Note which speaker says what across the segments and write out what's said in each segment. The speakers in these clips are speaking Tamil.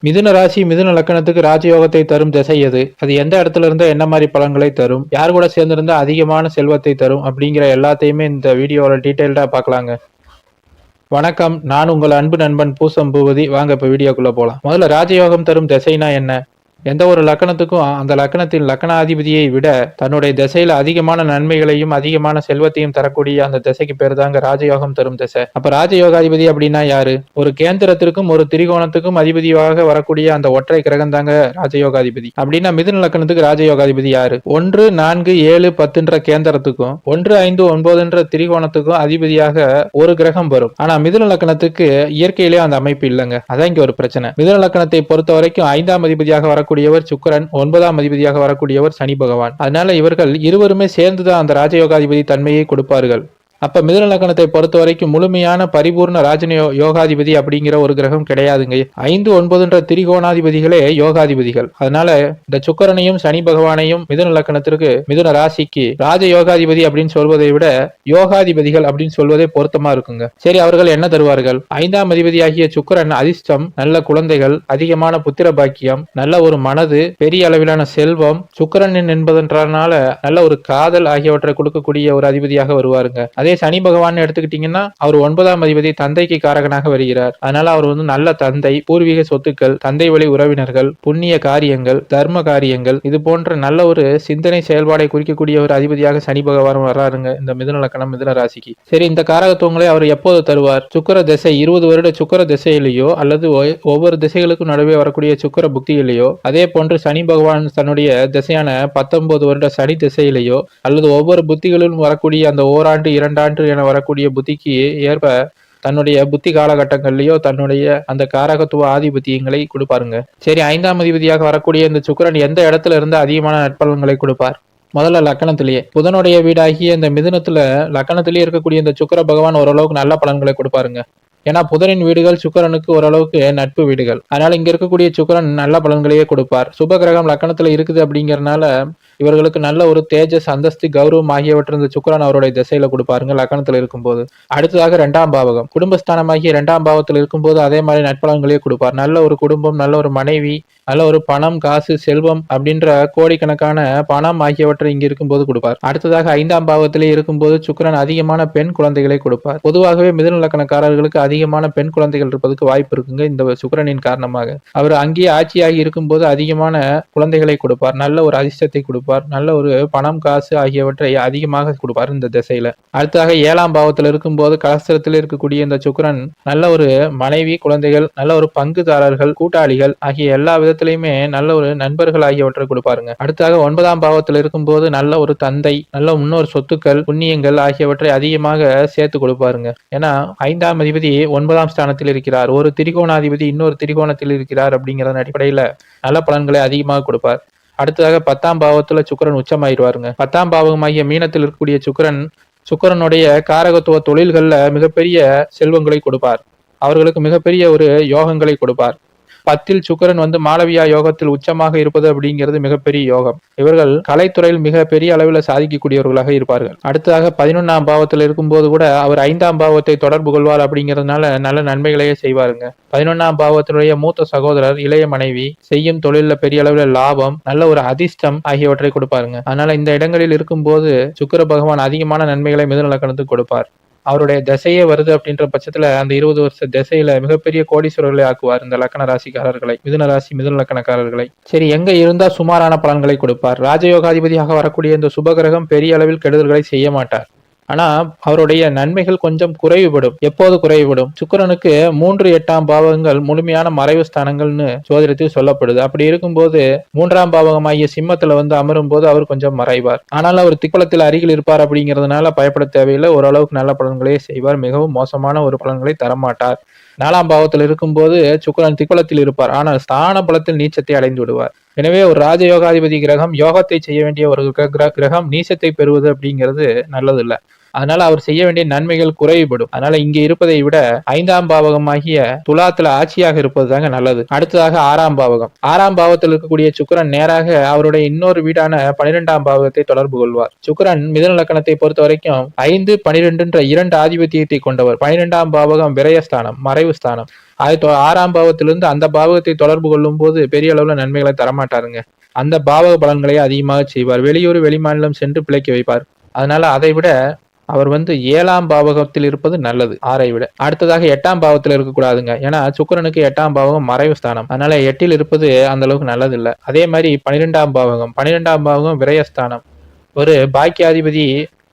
Speaker 1: மிதுன ராசி மிதுன லக்கணத்துக்கு ராஜயோகத்தை தரும் திசை எது? அது எந்த இடத்துல இருந்தா என்ன மாதிரி பலன்களை தரும்? யார் கூட சேர்ந்திருந்தா அதிகமான செல்வத்தை தரும்? அப்படிங்கிற எல்லாத்தையுமே இந்த வீடியோல டீடைல்டா பார்க்கலாங்க. வணக்கம், நான் உங்கள் அன்பு நண்பன் பூசம் பூபதி. வாங்க இப்ப வீடியோக்குள்ள போலாம். முதல்ல ராஜயோகம் தரும் திசைனா என்ன? எந்த ஒரு லக்கணத்துக்கும் அந்த லக்கணத்தின் லக்கணாதிபதியை விட தன்னுடைய திசையில அதிகமான நன்மைகளையும் அதிகமான செல்வத்தையும் தரக்கூடிய அந்த திசைக்கு பேர் தாங்க ராஜயோகம் தரும் திசை. அப்ப ராஜயோகாதிபதி அப்படின்னா யாரு? ஒரு கேந்திரத்திற்கும் ஒரு திரிகோணத்துக்கும் அதிபதியாக வரக்கூடிய அந்த ஒற்றை கிரகம் தாங்க ராஜயோகாதிபதி. அப்படின்னா மிதுன லக்கணத்துக்கு ராஜயோகாதிபதி யாரு? 1, 4, 7, 10 கேந்திரத்துக்கும் 1, 5, 9 திரிகோணத்துக்கும் அதிபதியாக ஒரு கிரகம் வரும். ஆனா மிதுன லக்கணத்துக்கு இயற்கையிலேயே அந்த அமைப்பு இல்லைங்க. அதான் இங்க ஒரு பிரச்சனை. மிதுன லக்கணத்தை பொறுத்த வரைக்கும் 5ஆம் அதிபதியாக வரக்கூடியவர் சுக்கிரன், 9ஆம் அதிபதியாக வரக்கூடியவர் சனி பகவான். அதனால இவர்கள் இருவருமே சேர்ந்துதான் அந்த ராஜயோகாதிபதி தன்மையை கொடுப்பார்கள். அப்ப மிதுன லக்கணத்தை பொறுத்த வரைக்கும் முழுமையான பரிபூர்ண யோகாதிபதி அப்படிங்கிற ஒரு கிரகம் கிடையாதுங்க. 5, 9 திரிகோணாதிபதிகளே யோகாதிபதிகள். அதனால இந்த சுக்கிரனையும் சனி பகவானையும் மிதுன லக்கணத்திற்கு மிதுன ராசிக்கு ராஜ யோகாதிபதி அப்படின்னு சொல்வதை விட யோகாதிபதிகள் அப்படின்னு சொல்வதே பொருத்தமா இருக்குங்க. சரி, அவர்கள் என்ன தருவார்கள்? 5ஆம் அதிபதியாகிய சுக்கிரன் அதிர்ஷ்டம், நல்ல குழந்தைகள், அதிகமான புத்திர பாக்கியம், நல்ல ஒரு மனது, பெரிய அளவிலான செல்வம், சுக்கிரன் என்பதனால நல்ல ஒரு காதல் ஆகியவற்றை கொடுக்கக்கூடிய ஒரு அதிபதியாக வருவாருங்க. அதே சனி பகவான் எடுத்துக்கிட்டீங்கன்னா அவர் 9ஆம் அதிபதி தந்தைக்கு காரகனாக வருகிறார். அதனால அவர் நல்ல தந்தை, பூர்வீக சொத்துக்கள், தந்தை வழி உறவினர்கள், புண்ணிய காரியங்கள், தர்ம காரியங்கள், இது போன்ற நல்ல ஒரு சிந்தனை செயல்பாடை குறிக்கக்கூடிய ஒரு அதிபதியாக சனி பகவான் வர்றாருங்க இந்த மிதுன லக்கணம் மிதுன ராசிக்கு. சரி, இந்த காரகத்துவங்களை அவர் எப்போது தருவார்? சுக்கிர திசை 20 வருட சுக்கிர திசையிலேயோ அல்லது ஒவ்வொரு திசைகளுக்கும் நடுவே வரக்கூடிய சுக்கிர புக்தியிலேயோ, அதே போன்று சனி பகவான் தன்னுடைய திசையான 19 வருட சனி திசையிலேயோ அல்லது ஒவ்வொரு புத்திகளிலும் வரக்கூடிய அந்த ஓராண்டு 2 ஆண்டு என வரக்கூடிய புத்திக்கு ஏற்ப தன்னுடைய புத்தி காலகட்டங்கள்லயோ தன்னுடைய அந்த காரகத்துவ ஆதிபத்தியங்களை கொடுப்பாருங்க. சரி, 5ஆம் அதிபதியாக வரக்கூடிய இந்த சுக்கிரன் எந்த இடத்துல இருந்து அதிகமான நற்பலன்களை கொடுப்பார்? முதல்ல லக்கணத்திலேயே புதனுடைய வீடாகிய இந்த மிதுனத்துல லக்கணத்திலேயே இருக்கக்கூடிய இந்த சுக்கிர பகவான் ஓரளவுக்கு நல்ல பலன்களை கொடுப்பாருங்க. ஏன்னா புதனின் வீடுகள் சுக்கிரனுக்கு ஓரளவுக்கு நட்பு வீடுகள். அதனால இங்க இருக்கக்கூடிய சுக்கிரன் நல்ல பலன்களையே கொடுப்பார். சுப கிரகம் லக்கணத்துல இருக்குது அப்படிங்கறதுனால இவர்களுக்கு நல்ல ஒரு தேஜஸ், அந்தஸ்து, கௌரவம் ஆகியவற்றை இந்த சுக்கிரன் அவருடைய திசையில கொடுப்பாருங்க லக்கணத்துல இருக்கும்போது. அடுத்ததாக 2ஆம் பாவகம் குடும்பஸ்தானமாகிய 2ஆம் பாவத்தில் இருக்கும்போது அதே மாதிரி நட்பலன்களையே கொடுப்பார். நல்ல ஒரு குடும்பம், நல்ல ஒரு மனைவி, நல்ல ஒரு பணம், காசு, செல்வம் அப்படின்ற கோடிக்கணக்கான பணம் ஆகியவற்றை இங்க இருக்கும்போது கொடுப்பார். அடுத்ததாக 5ஆம் பாவத்திலே இருக்கும்போது சுக்கிரன் அதிகமான பெண் குழந்தைகளை கொடுப்பார். பொதுவாகவே மிதுன லக்கணக்காரர்களுக்கு அதிகமான பெண் குழந்தைகள் இருப்பதற்கு வாய்ப்பு இருக்குங்க இந்த சுக்கிரனின் காரணமாக. அவர் அங்கேயே ஆட்சியாகி இருக்கும்போது அதிகமான குழந்தைகளை கொடுப்பார், நல்ல ஒரு அதிர்ஷ்டத்தை கொடுப்பார், நல்ல ஒரு பணம், காசு ஆகியவற்றை அதிகமாக கொடுப்பார் இந்த திசையில. அடுத்ததாக 7ஆம் பாவத்தில் இருக்கும்போது கலஸ்திரத்தில் இருக்கக்கூடிய இந்த சுக்கிரன் நல்ல ஒரு மனைவி, குழந்தைகள், நல்ல ஒரு பங்குதாரர்கள், கூட்டாளிகள் ஆகிய எல்லா விதத்திலையுமே நல்ல ஒரு நண்பர்கள் ஆகியவற்றை கொடுப்பாருங்க. அடுத்ததாக 9ஆம் பாவத்தில் இருக்கும்போது நல்ல ஒரு தந்தை, நல்ல முன்னோர் சொத்துக்கள், புண்ணியங்கள் ஆகியவற்றை அதிகமாக சேர்த்து கொடுப்பாருங்க. ஏன்னா 5ஆம் அதிபதி 9ஆம் ஸ்தானத்தில் இருக்கிறார், ஒரு திரிகோணாதிபதி இன்னொரு திரிகோணத்தில் இருக்கிறார் அப்படிங்கிற அடிப்படையில நல்ல பலன்களை அதிகமாக கொடுப்பார். அடுத்ததாக 10ஆம் பாவத்துல சுக்கிரன் உச்சமாயிருவாருங்க. 10ஆம் பாவமாகிய மீனத்தில் இருக்கக்கூடிய சுக்கிரனுடைய காரகத்துவ தொழில்கள்ல மிகப்பெரிய செல்வங்களை கொடுப்பார். அவர்களுக்கு மிகப்பெரிய ஒரு யோகங்களை கொடுப்பார். 10ல் சுக்கிரன் மாளவியா யோகத்தில் உச்சமாக இருப்பது அப்படிங்கிறது மிகப்பெரிய யோகம். இவர்கள் கலைத்துறையில் மிக பெரிய அளவில் சாதிக்கக்கூடியவர்களாக இருப்பார்கள். அடுத்ததாக 11ஆம் பாவத்தில் இருக்கும்போது கூட அவர் 5ஆம் பாவத்தை தொடர்பு கொள்வார் அப்படிங்கிறதுனால நல்ல நன்மைகளையே செய்வாருங்க. 11ஆம் பாவத்தினுடைய மூத்த சகோதரர், இளைய மனைவி, செய்யும் தொழில பெரிய அளவில் லாபம், நல்ல ஒரு அதிர்ஷ்டம் ஆகியவற்றை கொடுப்பாருங்க. அதனால இந்த இடங்களில் இருக்கும்போது சுக்கிர பகவான் அதிகமான நன்மைகளை மிதுன லக்கணத்துக்கு கொடுப்பார். அவருடைய திசையே வருது அப்படின்ற பட்சத்துல அந்த 20 வருஷ திசையில மிகப்பெரிய கோடீஸ்வரர்களை ஆக்குவார் இந்த லக்கண ராசிக்காரர்களை, மிதுன ராசி மிதுன லக்கணக்காரர்களை. சரி, எங்க இருந்தா சுமாரான பலன்களை கொடுப்பார்? ராஜயோகாதிபதியாக வரக்கூடிய இந்த சுபகிரகம் பெரிய அளவில் கெடுதல்களை செய்ய மாட்டார். ஆனா அவருடைய நன்மைகள் கொஞ்சம் குறைவுபடும். எப்போது குறைவுபடும்? சுக்கிரனுக்கு 3, 8ஆம் பாவங்கள் முழுமையான மறைவு ஸ்தானங்கள்னு ஜோதிடத்தில் சொல்லப்படுது. அப்படி இருக்கும்போது 3ஆம் பாவகமாகிய சிம்மத்துல அமரும் போது அவர் கொஞ்சம் மறைவார். ஆனால் அவர் திக்குளத்தில் அருகில் இருப்பார் அப்படிங்கிறதுனால பயப்பட தேவையில்லை. ஓரளவுக்கு நல்ல பலன்களே செய்வார். மிகவும் மோசமான ஒரு பலன்களை தரமாட்டார். 4ஆம் பாவத்தில் இருக்கும்போது சுக்கிரன் திக்குளத்தில் இருப்பார், ஆனால் ஸ்தான பலத்தில் நீச்சத்தை அடைந்து விடுவார். எனவே ஒரு ராஜயோகாதிபதி கிரகம் யோகத்தை செய்ய வேண்டிய ஒரு கிரகம் நீச்சத்தை பெறுவது அப்படிங்கிறது நல்லது இல்ல. அதனால அவர் செய்ய வேண்டிய நன்மைகள் குறைவுபடும். அதனால இங்க இருப்பதை விட 5ஆம் பாவகமாகிய துலாத்துல ஆட்சியாக இருப்பது தாங்க நல்லது. அடுத்ததாக 6ஆம் பாவகம். 6ஆம் பாவத்தில் இருக்கக்கூடிய சுக்கிரன் நேராக அவருடைய இன்னொரு வீடான 12ஆம் பாவகத்தை தொடர்பு கொள்வார். சுக்கிரன் மிதுன லக்கணத்தை பொறுத்த வரைக்கும் 5, 12 2 ஆதிபத்தியத்தை கொண்டவர். 12ஆம் பாவகம் விரயஸ்தானம், மறைவு ஸ்தானம். ஆறாம் பாவத்திலிருந்து அந்த பாவகத்தை தொடர்பு கொள்ளும் போது பெரிய அளவுல நன்மைகளை தரமாட்டாருங்க. அந்த பாவக பலன்களை அதிகமாக செய்வார். வெளியூர் வெளிமாநிலம் சென்று பிழைக்க வைப்பார். அதனால அதை விட அவர் 7ஆம் பாவகத்தில் இருப்பது நல்லது 6ஐ விட. அடுத்ததாக 8ஆம் பாவத்தில் இருக்கக்கூடாதுங்க. ஏன்னா சுக்கிரனுக்கு 8ஆம் பாவகம் மறைவு ஸ்தானம். அதனால 8ல் இருப்பது அந்த அளவுக்கு நல்லது இல்ல. அதே மாதிரி 12ஆம் பாவகம் 12ஆம் பாவகம் விரயஸ்தானம். ஒரு பாக்கியாதிபதி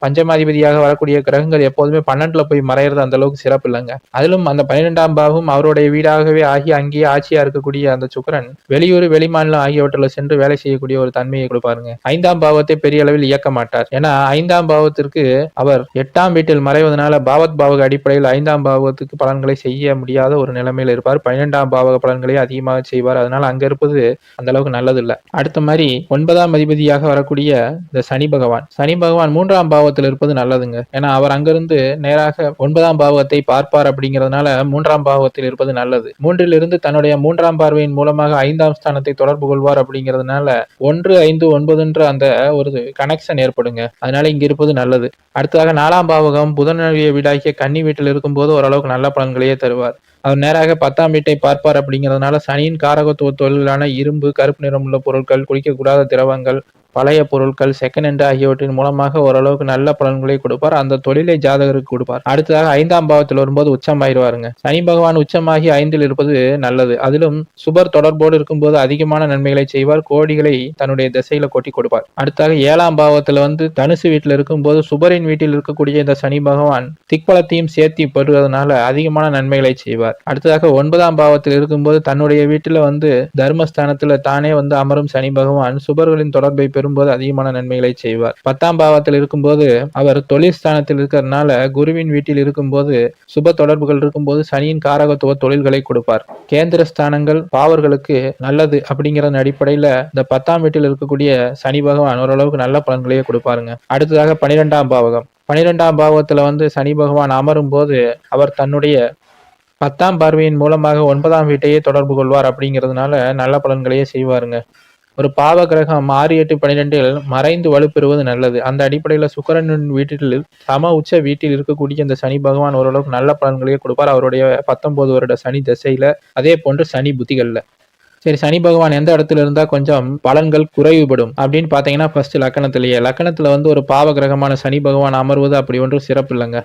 Speaker 1: பஞ்சமாதிபதியாக வரக்கூடிய கிரகங்கள் எப்போதுமே 12ல போய் மறையிறது அந்த அளவுக்கு சிறப்பு இல்லைங்க. அதிலும் அந்த 12ஆம் பாவம் அவருடைய வீடாகவே ஆகி அங்கேயே ஆட்சியா இருக்கக்கூடிய அந்த சுக்கிரன் வெளியூர் வெளிமாநிலம் ஆகியவற்றில் சென்று வேலை செய்யக்கூடிய ஒரு தன்மையை கொடுப்பாருங்க. 5ஆம் பாவத்தை பெரிய அளவில் இயக்க மாட்டார். ஏன்னா 5ஆம் பாவத்திற்கு அவர் 8ஆம் வீட்டில் மறைவதனால பாவத் பாவக அடிப்படையில் 5ஆம் பாவத்துக்கு பலன்களை செய்ய முடியாத ஒரு நிலைமையில் இருப்பார். 12ஆம் பாவக பலன்களை அதிகமாக செய்வார். அதனால அங்க இருப்பது அந்த அளவுக்கு நல்லது இல்ல. அடுத்த மாதிரி 9ஆம் அதிபதியாக வரக்கூடிய இந்த சனி பகவான் 3ஆம் பாவத்தில் இருப்பது நல்லதுங்க. ஏன்னா அவர் அங்கிருந்து நேராக 9ஆம் பாவத்தை பார்ப்பார். அப்படிங்கிறதுனால 3ஆம் பாவத்தில் இருப்பது நல்லது. 3ல் இருந்து தன்னுடைய 3ஆம் பார்வையின் மூலமாக 5ஆம் ஸ்தானத்தை தொடர்பு கொள்வார். அப்படிங்கிறதுனால 1, 5, 9 அந்த ஒரு கனெக்ஷன் ஏற்படுங்க. அதனால இங்க இருப்பது நல்லது. அடுத்ததாக 4ஆம் பாவகம் புதனுடைய வீடாகிய கன்னி வீட்டில் இருக்கும்போது ஓரளவுக்கு நல்ல பலன்களையே தருவார். அவர் நேராக 10ஆம் வீட்டை பார்ப்பார். அப்படிங்கிறதுனால சனியின் காரகத்துவ தொழிலான இரும்பு, கருப்பு நிறமுள்ள பொருட்கள், குடிக்கக்கூடாத திரவங்கள், பழைய பொருட்கள், செகண்ட் ஹேண்ட் ஆகியவற்றின் மூலமாக ஓரளவுக்கு நல்ல பலன்களை கொடுப்பார். அந்த தொழிலை ஜாதகருக்கு கொடுப்பார். அடுத்ததாக 5ஆம் பாவத்தில் வரும்போது உச்சமாயிருவாருங்க. சனி பகவான் உச்சமாகி 5ல் இருப்பது நல்லது. அதிலும் சுபர் தொடர்போடு இருக்கும்போது அதிகமான நன்மைகளை செய்வார். கோடிகளை தன்னுடைய திசையில கொட்டி கொடுப்பார். அடுத்தாக 7ஆம் பாவத்தில் தனுசு வீட்டில் இருக்கும்போது சுபரின் வீட்டில் இருக்கக்கூடிய இந்த சனி பகவான் திக்பலத்தையும் சேர்த்தி பெறுவதனால அதிகமான நன்மைகளை செய்வார். அடுத்ததாக 9ஆம் பாவத்தில் இருக்கும்போது தன்னுடைய வீட்டில் தர்மஸ்தானத்துல தானே அமரும் சனி பகவான் சுபர்களின் தொடர்பை பெறும்போது அதிகமான நன்மைகளை செய்வார். 10ஆம் பாவத்தில் இருக்கும்போது அவர் தொழில் ஸ்தானத்தில் இருக்கிறதுனால குருவின் வீட்டில் இருக்கும்போது சுப தொடர்புகள் இருக்கும்போது சனியின் காரகத்துவ தொழில்களை கொடுப்பார். கேந்திர ஸ்தானங்கள் பாவர்களுக்கு நல்லது அப்படிங்கிற அடிப்படையில இந்த 10ஆம் வீட்டில் இருக்கக்கூடிய சனி பகவான் ஓரளவுக்கு நல்ல பலன்களையே கொடுப்பாருங்க. அடுத்ததாக 12ஆம் பாவகம் 12ஆம் பாவத்துல சனி பகவான் அமரும் போது அவர் தன்னுடைய 10ஆம் பார்வையின் மூலமாக 9ஆம் வீட்டையே தொடர்பு கொள்வார். அப்படிங்கிறதுனால நல்ல பலன்களையே செய்வாருங்க. ஒரு பாவ கிரகம் 6, 8, 12ல் மறைந்து வலுப்பெறுவது நல்லது. அந்த அடிப்படையில் சுக்கிரனின் வீட்டில் சம உச்ச வீட்டில் இருக்கக்கூடிய இந்த சனி பகவான் ஓரளவுக்கு நல்ல பலன்களையே கொடுப்பார். அவருடைய 19 வருட சனி திசையில, அதே போன்று சனி புத்திகள்ல. சரி, சனி பகவான் எந்த இடத்துல இருந்தா கொஞ்சம் பலன்கள் குறைவுபடும் அப்படின்னு பாத்தீங்கன்னா ஃபர்ஸ்ட் லக்கணத்துல ஒரு பாவ கிரகமான சனி பகவான் அமர்வது அப்படி ஒன்றும் சிறப்பு இல்லைங்க.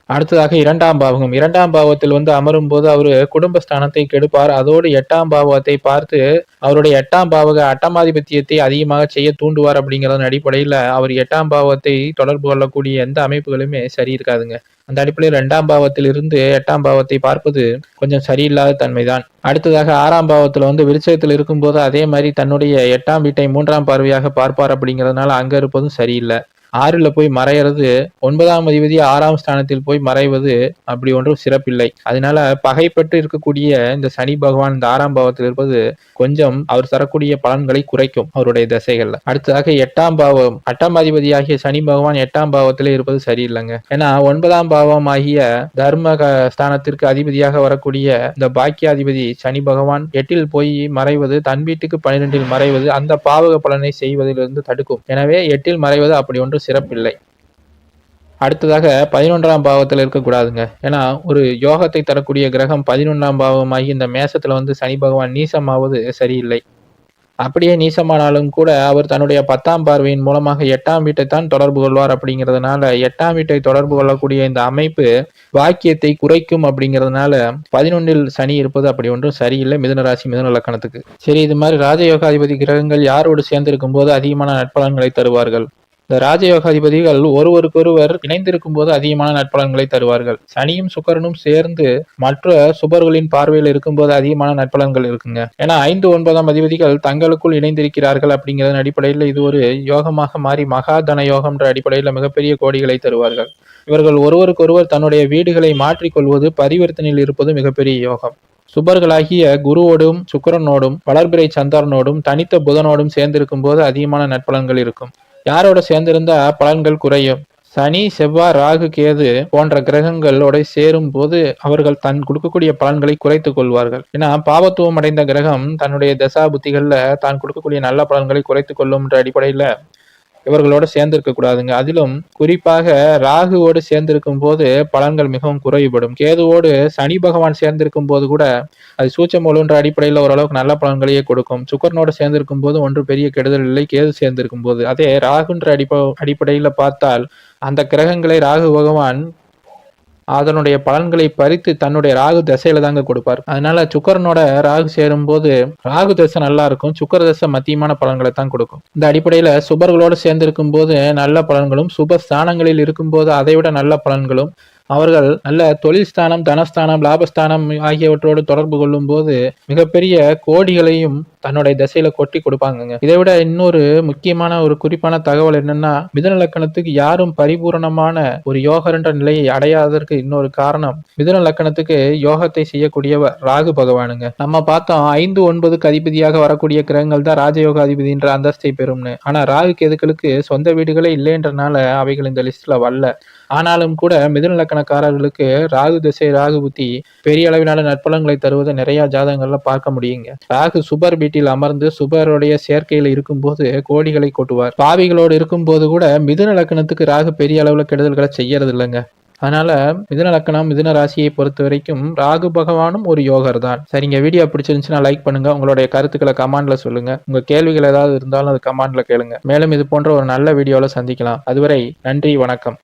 Speaker 1: அடுத்ததாக 2ஆம் பாவகம் 2ஆம் பாவத்தில் அமரும் போது அவரு குடும்பஸ்தானத்தை கெடுப்பார். அதோடு 8ஆம் பாவத்தை பார்த்து அவருடைய 8ஆம் பாவக அட்டமாதிபத்தியத்தை அதிகமாக செய்ய தூண்டுவார். அப்படிங்கிறதன் அடிப்படையில் அவர் 8ஆம் பாவத்தை தொடர்பு கொள்ளக்கூடிய எந்த அமைப்புகளுமே சரி இருக்காதுங்க. அந்த அடிப்படையில் 2ஆம் பாவத்தில் இருந்து 8ஆம் பாவத்தை பார்ப்பது கொஞ்சம் சரியில்லாத தன்மைதான். அடுத்ததாக 6ஆம் பாவத்தில் விருச்சகத்தில் இருக்கும்போது அதே மாதிரி தன்னுடைய 8ஆம் வீட்டை 3ஆம் பார்வையாக பார்ப்பார். அப்படிங்கிறதுனால அங்க இருப்பதும் சரியில்லை. 6ல போய் மறையிறது 9ஆம் அதிபதி 6ஆம் ஸ்தானத்தில் போய் மறைவது அப்படி ஒன்றும் சிறப்பில்லை. அதனால பகைப்பட்டு இருக்கக்கூடிய இந்த சனி பகவான் இந்த 6ஆம் பாவத்தில் இருப்பது கொஞ்சம் அவர் தரக்கூடிய பலன்களை குறைக்கும் அவருடைய திசைகள்ல. அடுத்ததாக 8ஆம் பாவம் 8ஆம் அதிபதியாகிய சனி பகவான் 8ஆம் பாவத்திலே இருப்பது சரியில்லைங்க. ஏன்னா 9ஆம் பாவம் ஆகிய தர்ம ஸ்தானத்திற்கு அதிபதியாக வரக்கூடிய இந்த பாக்கியாதிபதி சனி பகவான் 8ல் போய் மறைவது தன் வீட்டுக்கு 12ல் மறைவது அந்த பாவக பலனை செய்வதிலிருந்து தடுக்கும். எனவே 8ல் மறைவது அப்படி ஒன்று சிறப்பில்லை. அடுத்ததாக 11ஆம் பாவத்தில் இருக்கக்கூடாதுங்க. ஏன்னா ஒரு யோகத்தை தரக்கூடிய கிரகம் 11ஆம் பாவமாகி இந்த மேசத்துல சனி பகவான் நீசமாவது சரியில்லை. அப்படியே நீசமானாலும் கூட அவர் தன்னுடைய 10ஆம் பார்வையின் மூலமாக 8ஆம் வீட்டை தான் தொடர்பு கொள்வார். அப்படிங்கிறதுனால 8ஆம் வீட்டை தொடர்பு கொள்ளக்கூடிய இந்த அமைப்பு வாக்கியத்தை குறைக்கும். அப்படிங்கிறதுனால 11ல் சனி இருப்பது அப்படி ஒன்றும் சரியில்லை மிதுன ராசி மிதுன லக்கணத்துக்கு. சரி, இது மாதிரி ராஜயோகாதிபதி கிரகங்கள் யாரோடு சேர்ந்து இருக்கும் போது அதிகமான நற்பலன்களை தருவார்கள்? இந்த ராஜயோகாதிபதிகள் ஒருவருக்கொருவர் இணைந்திருக்கும் போது அதிகமான நற்பலன்களை தருவார்கள். சனியும் சுக்கிரனும் சேர்ந்து மற்ற சுபர்களின் பார்வையில் இருக்கும்போது அதிகமான நற்பலன்கள் இருக்குங்க. ஏன்னா 5, 9ஆம் அதிபதிகள் தங்களுக்குள் இணைந்திருக்கிறார்கள். அப்படிங்கிறதன் அடிப்படையில் இது ஒரு யோகமாக மாறி மகாதன யோகம்ன்ற அடிப்படையில் மிகப்பெரிய கோடிகளை தருவார்கள். இவர்கள் ஒருவருக்கொருவர் தன்னுடைய வீடுகளை மாற்றிக்கொள்வது பரிவர்த்தனையில் இருப்பது மிகப்பெரிய யோகம். சுபர்களாகிய குருவோடும் சுக்கிரனோடும் வளர்பிறை சந்திரனோடும் தனித்த புதனோடும் சேர்ந்திருக்கும் போது அதிகமான நற்பலன்கள் இருக்கும். யாரோட சேர்ந்திருந்தா பலன்கள் குறையும்? சனி, செவ்வாய், ராகு, கேது போன்ற கிரகங்களோட சேரும் போது அவர்கள் தன் கொடுக்கக்கூடிய பலன்களை குறைத்துக் கொள்வார்கள். ஏன்னா பாவத்துவம் அடைந்த கிரகம் தன்னுடைய தசா புத்திகள்ல தான் கொடுக்கக்கூடிய நல்ல பலன்களை குறைத்துக் கொள்ளும் என்ற அடிப்படையில இவர்களோட சேர்ந்திருக்க கூடாதுங்க. அதிலும் குறிப்பாக ராகுவோடு சேர்ந்திருக்கும் போது பலன்கள் மிகவும் குறைவுபடும். கேதுவோடு சனி பகவான் சேர்ந்திருக்கும் போது கூட அது சூட்சம அடிப்படையில் ஓரளவுக்கு நல்ல பலன்களையே கொடுக்கும். சுக்கிரனோடு சேர்ந்திருக்கும் போது ஒன்றும் பெரிய கெடுதல் இல்லை. கேது சேர்ந்திருக்கும் போது அதே ராகுன்ற அடிப்படையில் பார்த்தால் அந்த கிரகங்களை ராகு பகவான் அதனுடைய பலன்களை பறித்து தன்னுடைய ராகு திசையில தாங்க கொடுப்பார். அதனால சுக்கரனோட ராகு சேரும் போது ராகு தசை நல்லா இருக்கும், சுக்கர தசை மத்தியமான பலன்களை தான் கொடுக்கும். இந்த அடிப்படையில சுபர்களோடு சேர்ந்திருக்கும் போது நல்ல பலன்களும், சுப ஸ்தானங்களில் இருக்கும் போது அதை விட நல்ல பலன்களும், அவர்கள் நல்ல தொழில் ஸ்தானம், தனஸ்தானம், லாபஸ்தானம் ஆகியவற்றோடு தொடர்பு கொள்ளும் போது மிகப்பெரிய கோடிகளையும் தன்னுடைய திசையில கொட்டி கொடுப்பாங்கங்க. இதை விட இன்னொரு முக்கியமான ஒரு குறிப்பான தகவல் என்னன்னா, மிதுன லக்கணத்துக்கு யாரும் பரிபூரணமான ஒரு யோகர் என்ற நிலையை அடையாததற்கு இன்னொரு காரணம், மிதுன லக்கணத்துக்கு யோகத்தை செய்யக்கூடியவர் ராகு பகவானுங்க. நம்ம பார்த்தோம் 5, 9க்கு அதிபதியாக வரக்கூடிய கிரகங்கள் தான் ராஜயோக அதிபதின்ற அந்தஸ்தை பெறும்னு. ஆனா ராகு கேதுக்களுக்கு சொந்த வீடுகளே இல்லைன்றனால அவைகள் இந்த லிஸ்ட்ல வரல. ஆனாலும் கூட மிதுன லக்கணக்காரர்களுக்கு ராகு திசை, ராகு புத்தி பெரிய அளவிலான நற்பலன்களை தருவதை நிறைய ஜாதகங்கள்ல பார்க்க முடியுங்க. ராகு சுபர் வீட்டில் அமர்ந்து சுபருடைய சேர்க்கையில் இருக்கும் போது கோடிகளை கொட்டுவார். பாவிகளோடு இருக்கும் போது கூட மிதுன லக்கணத்துக்கு ராகு பெரிய அளவுல கெடுதல்களை செய்யறது இல்லைங்க. அதனால மிதுன லக்கணம், மிதுன ராசியை பொறுத்த வரைக்கும் ராகு பகவானும் ஒரு யோகர் தான். சரிங்க, வீடியோ பிடிச்சிருந்துச்சுன்னா லைக் பண்ணுங்க. உங்களுடைய கருத்துக்களை கமெண்ட்ல சொல்லுங்க. உங்க கேள்விகள் ஏதாவது இருந்தாலும் அது கமெண்ட்ல கேளுங்க. மேலும் இது போன்ற ஒரு நல்ல வீடியோல சந்திக்கலாம். அதுவரை நன்றி, வணக்கம்.